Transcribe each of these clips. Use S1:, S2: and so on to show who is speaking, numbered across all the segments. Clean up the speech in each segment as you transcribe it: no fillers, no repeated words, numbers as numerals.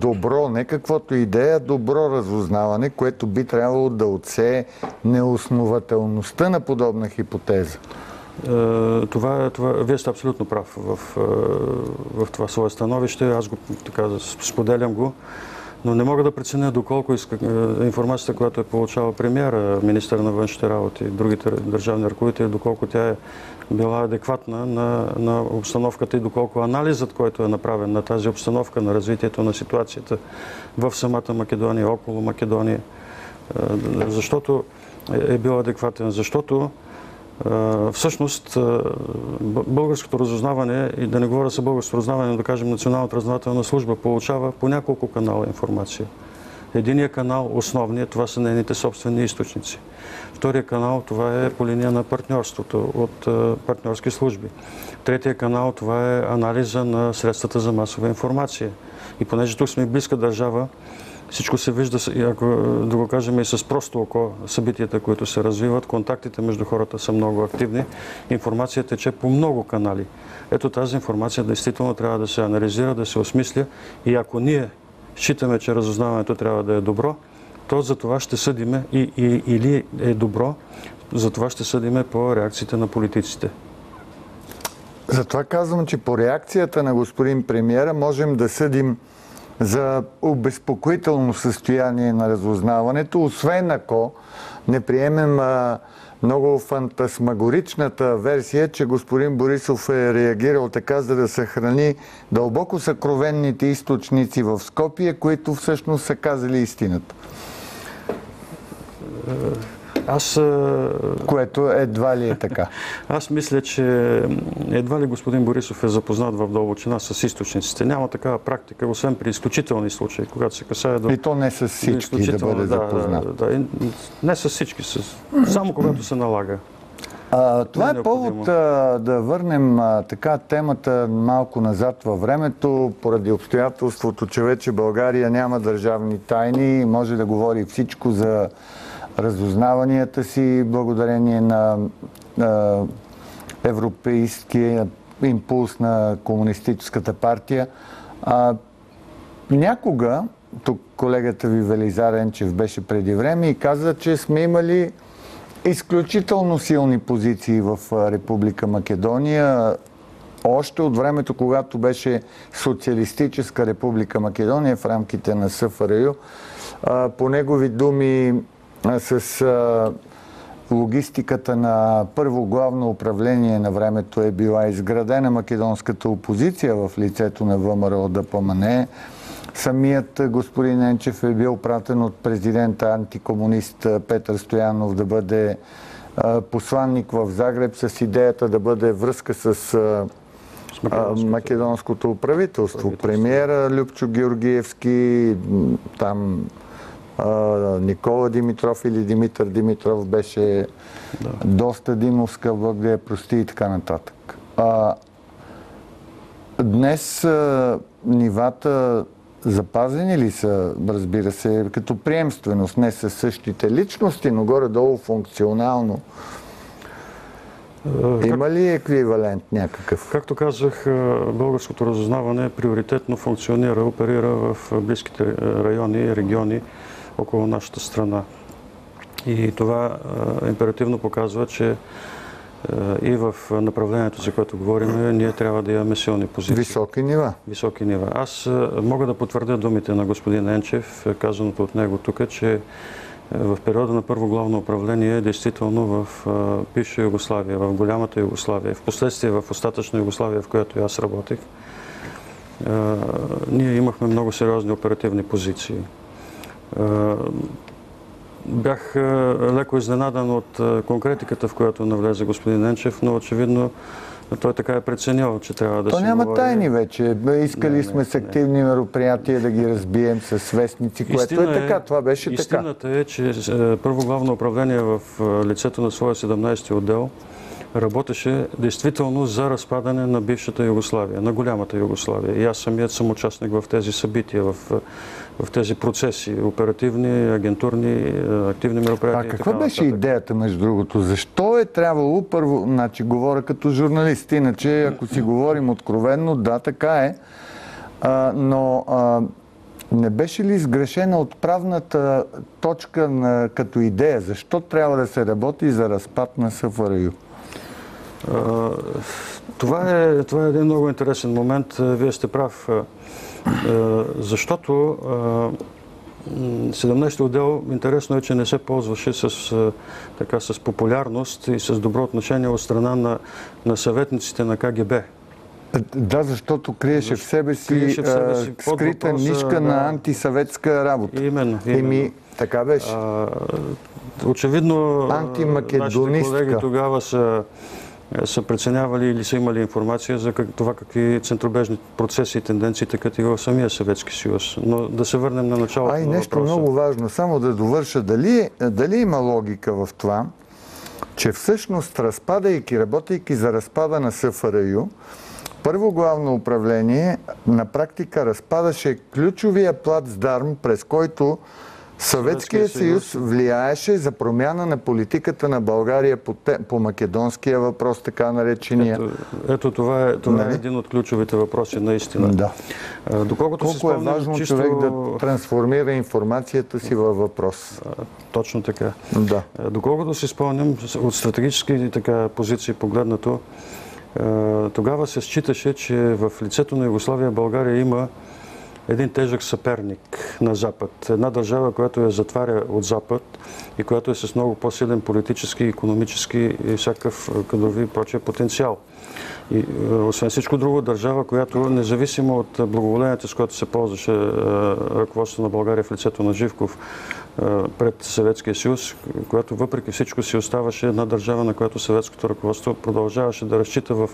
S1: добро, не каквото идея, добро разузнаване, което би трябвало да отсее неоснователността на подобна хипотеза.
S2: Вие сте абсолютно прав в това свое становище. Аз споделям го, но не мога да преценя доколко информацията, която е получавал премиера, министър на външните работи и другите държавни ръководители, доколко тя е била адекватна на обстановката и доколко анализът, който е направен на тази обстановка, на развитието на ситуацията в самата Македония, около Македония, защото е бил адекватен, защото всъщност българското разузнаване, и да не говоря за българското разузнаване, но да кажем Националната разузнавателна служба, получава по няколко канала информация. Единият канал, основният, това са нейните собствени източници. Втория канал, това е по линия на партньорството от партньорски служби. Третия канал, това е анализа на средствата за масова информация. И понеже тук сме близка държава, всичко се вижда, ако да го кажем и с просто око, събитията, които се развиват, контактите между хората са много активни, информацията тече по много канали. Ето тази информация действително трябва да се анализира, да се осмисля и ако ние считаме, че разузнаването трябва да е добро, то за това ще съдиме или е добро, за това ще съдиме по реакциите на политиците.
S1: Затова казвам, че по реакцията на господин премиера можем да съдим за обезпокоително състояние на разузнаването, освен ако не приемем много фантасмагоричната версия, че господин Борисов е реагирал така, за да съхрани дълбоко съкровенните източници в Скопие, които всъщност са казали истината. Което едва ли е така.
S2: Аз мисля, че едва ли господин Борисов е запознат в дълбочина с източниците. Няма такава практика, освен при изключителни случаи, когато се касае до...
S1: И то не с всички да бъде запознат.
S2: Не с всички, само когато се налага.
S1: Това е повод да върнем темата малко назад във времето, поради обстоятелството, че вече България няма държавни тайни и може да говори всичко за разузнаванията си, благодарение на европейския импулс на Комунистическата партия. Някога, тук колегата ви Велизар Енчев беше преди време и каза, че сме имали изключително силни позиции в Република Македония, още от времето, когато беше Социалистическа Република Македония в рамките на СФРЮ. По негови думи, с логистиката на първо главно управление на времето е била изградена македонската опозиция в лицето на ВМРО ДПМНЕ. Самият господин Енчев е бил пратен от президента антикомунист Петър Стоянов да бъде посланник в Загреб с идеята да бъде връзка с македонското правителство. Премиера Любчо Георгиевски, там Никола Димитров или Димитър Димитров беше доста димовска, Бог да я прости и така нататък. Днес нивата запазени ли са, разбира се, като приемственост, не са същите личности, но горе-долу функционално? Има ли еквивалент някакъв?
S2: Както казах, българското разузнаване приоритетно функционира, оперира в близките райони и региони около нашата страна. И това императивно показва, че и в направлението, за което говорим, ние трябва да имаме силни позиции.
S1: Високи нива.
S2: Високи нива. Аз мога да потвърдя думите на господин Енчев, казаното от него тук, че в периода на първо главно управление, действително в бивша Югославия, в голямата Югославия, в последствие в остатъчна Югославия, в която аз работех, ние имахме много сериозни оперативни позиции. Бях леко изненадан от конкретиката, в която навлезе господин Енчев, но очевидно той така е преценил, че трябва да се говори.
S1: То няма тайни вече. Искали сме с активни мероприятия да ги разбием с вестници, което е така. Това беше така.
S2: Истината е, че първо главно управление в лицето на своя 17-ти отдел работеше действително за разпадане на бившата Югославия, на голямата Югославия. И аз самият съм участник в тези събития, в тези процеси, оперативни, агентурни, активни мероприятия.
S1: Каква беше идеята, между другото? Защо е трябвало първо, значи говоря като журналист, иначе ако си говорим откровенно, да, така е, но Не беше ли сгрешена отправната точка като идея? Защо трябва да се работи за разпад на СФРЮ?
S2: Това е един много интересен момент. Вие сте прав. Защото 17-ти отдел, интересно е, че не се ползваше с популярност и с добро отношение от страна на съветниците на КГБ.
S1: Да, защото криеше в себе си скрита нишка на антисъветска работа.
S2: Именно.
S1: Така беше.
S2: Очевидно,
S1: антимакедонистка.
S2: Нашите колеги тогава са преценявали или са имали информация за това какви центробежни процеси и тенденции текат и в самия Съветски съюз. Но да се върнем на началото на
S1: нещо
S2: въпроса.
S1: Много важно, само да довърша. Дали има логика в това, че всъщност разпадайки, работейки за разпада на СФРЮ, Първо главно управление на практика разпадаше ключовия плацдарм, през който Съветския съюз влияеше за промяна на политиката на България по македонския въпрос, така наречения.
S2: Ето това е един от ключовите въпроси, наистина.
S1: Да.
S2: Колко
S1: е важно човек да трансформира информацията си във въпрос.
S2: Точно така.
S1: Да.
S2: Доколкото си спомням, от стратегически позиции погледнато, тогава се считаше, че в лицето на Югославия България има един тежък съперник на Запад. Една държава, която я затваря от Запад и която е с много по-силен политически, икономически и всякакъв кадрови и прочее потенциал. И освен всичко друго, държава, която независимо от благоволението, с което се ползваше ръководството на България в лицето на Живков пред Съветския съюз, която въпреки всичко си оставаше една държава, на която съветското ръководство продължаваше да разчита в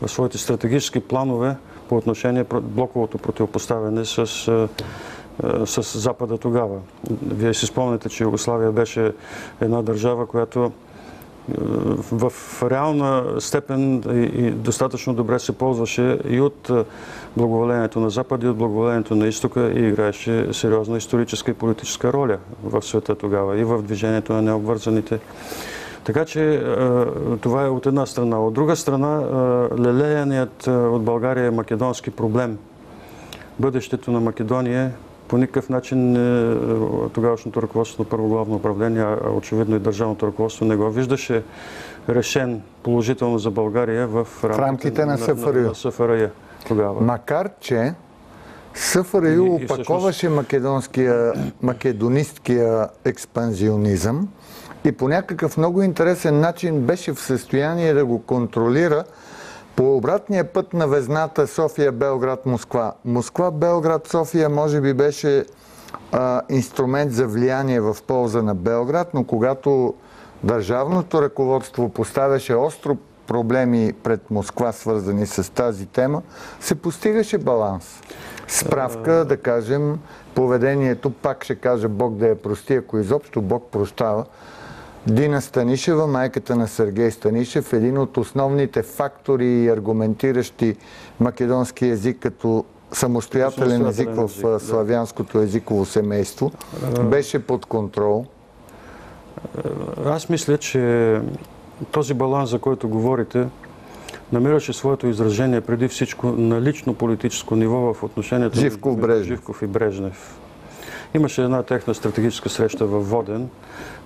S2: своите стратегически планове по отношение блоковото противопоставяне с Запада тогава. Вие си спомняте, че Югославия беше една държава, която в реална степен и достатъчно добре се ползваше и от благоволението на Запад, и от благоволението на Изтока и играеше сериозна историческа и политическа роля в света тогава и в движението на необвързаните. Така че това е от една страна. От друга страна, лелеяният от България македонски проблем, бъдещето на Македония, по никакъв начин тогавашното ръководство на Първо главно управление, а очевидно и държавното ръководство не го виждаше решен положително за България в рамките на СФРЮ тогава.
S1: Макар че СФРЮ опаковаше македонисткия експанзионизъм и по някакъв много интересен начин беше в състояние да го контролира по обратния път на везната София-Белград-Москва. Москва-Белград-София може би беше инструмент за влияние в полза на Белград, но когато държавното ръководство поставяше остро проблеми пред Москва, свързани с тази тема, се постигаше баланс. Справка, да кажем, поведението, пак ще кажа Бог да я прости, ако изобщо Бог прощава, Дина Станишева, майката на Сергей Станишев, един от основните фактори и аргументиращи македонски език като самостоятелен език в славянското езиково семейство, беше под контрол.
S2: Аз мисля, че този баланс, за който говорите, намираше своето изражение преди всичко на лично политическо ниво в отношението
S1: Живков-Брежнев.
S2: Живков и Брежнев. Имаше една техна стратегическа среща в Воден,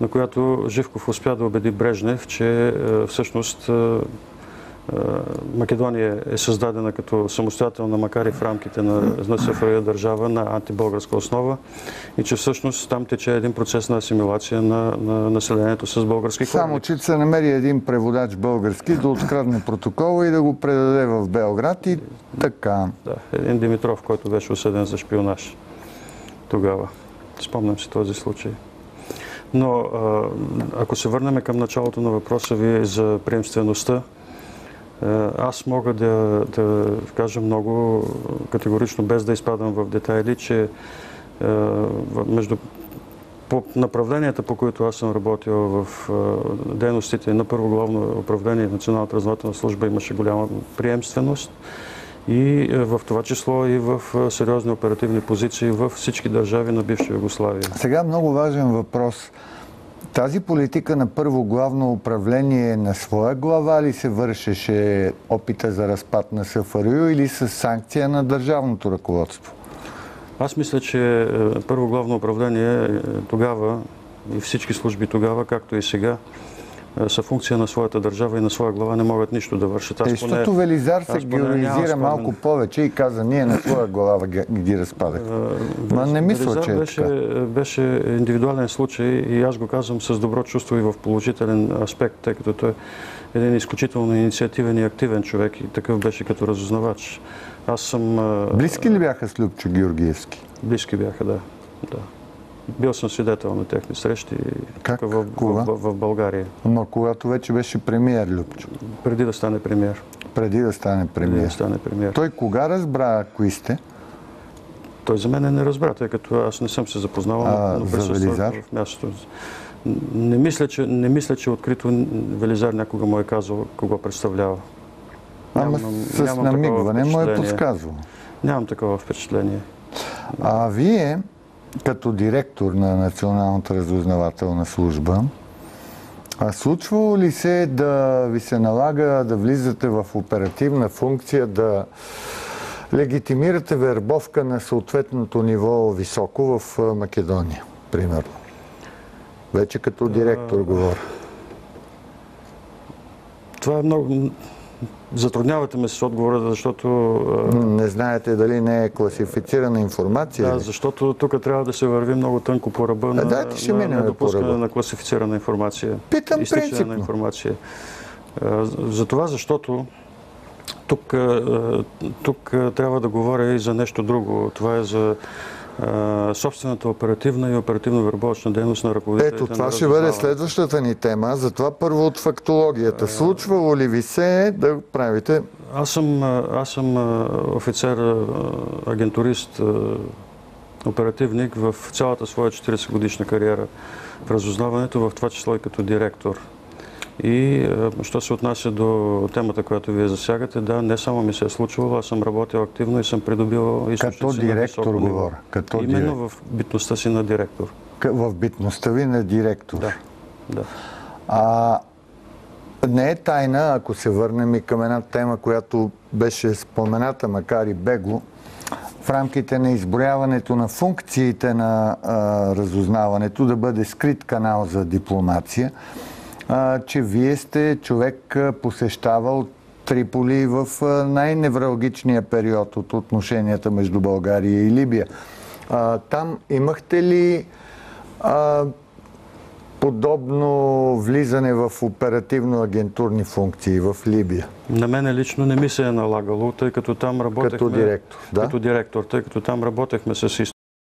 S2: на която Живков успя да убеди Брежнев, че всъщност Македония е създадена като самостоятелна, макар и в рамките на СФРЮ държава, на антибългарска основа и че всъщност там тече един процес на асимилация на населението с български корени.
S1: Само, че се намери един преводач български да открадне протокола и да го предаде в Белград и така.
S2: Да, един Димитров, който беше осъден за шпионаж тогава. Спомням си този случай. Но ако се върнем към началото на въпроса ви за приемствеността, аз мога да кажа много категорично, без да изпадам в детайли, че по направленията, по които аз съм работил в дейностите на Първо главно управление и Националната разузнавателна служба, имаше голяма приемственост и в това число и в сериозни оперативни позиции във всички държави на бивша Югославия.
S1: Сега много важен въпрос. Тази политика на Първо главно управление на своя глава ли се вършеше опита за разпад на СФРЮ или с санкция на държавното ръководство?
S2: Аз мисля, че първо главно управление тогава и всички служби тогава, както и сега, са функция на своята държава и на своя глава не могат нищо да вършат.
S1: Защото Велизар се героизира малко повече и каза, ние на своя глава ги разпадах. Не мисля, че е така.
S2: Беше индивидуален случай и аз го казвам с добро чувство и в положителен аспект, тъй като той е един изключително инициативен и активен човек и такъв беше като разузнавач. Аз съм...
S1: Близки ли бяха с Любчо Георгиевски?
S2: Близки бяха, да. Бил съм свидетел на техни срещи в България.
S1: Но когато вече беше премиер Любчо?
S2: Преди да стане премиер.
S1: Преди да стане премиер. Той кога разбра кои сте?
S2: Той за мен не разбра, тъй като аз не съм се запознавал, но присъствах в мястото. Не мисля, че открито Велизар някога му е казал кого представлява.
S1: С намигване му е подсказвал.
S2: Нямам такова впечатление.
S1: А вие, като директор на Националната разузнавателна служба, случвало ли се да ви се налага да влизате в оперативна функция, да легитимирате вербовка на съответното ниво високо в Македония, примерно? Вече като директор говоря.
S2: Това е много... Затруднявате ме с отговора, защото...
S1: Не знаете дали не е класифицирана информация?
S2: Да, защото тук трябва да се върви много тънко по ръба на допускане на класифицирана информация.
S1: Питам принципно.
S2: На информация. Защото тук трябва да говоря и за нещо друго. Това е за собствената оперативна и оперативно-вербовъчна дейност на ръководителите.
S1: Ето, това ще бъде следващата ни тема. Затова първо от фактологията. Случвало ли ви се да правите?
S2: Аз съм офицер, агентурист, оперативник в цялата своя 40-годишна кариера в разузнаването, в това число и като директор. И що се отнася до темата, която вие засягате, да, не само ми се е случвало, аз съм работил активно и съм придобил източници на високо ниво. Именно в битността си на директор.
S1: В битността ви на директор?
S2: Да.
S1: Не е тайна, ако се върнем и към една тема, която беше спомената, макар и бегло, в рамките на изброяването на функциите на разузнаването, да бъде скрит канал за дипломация, че вие сте човек посещавал Триполи в най-невралгичния период от отношенията между България и Либия. Там имахте ли подобно влизане в оперативно-агентурни функции в Либия?
S2: На мен лично не ми се е налагало, тъй като там работехме...
S1: Като директор, да?
S2: Като директор, тъй като там работехме с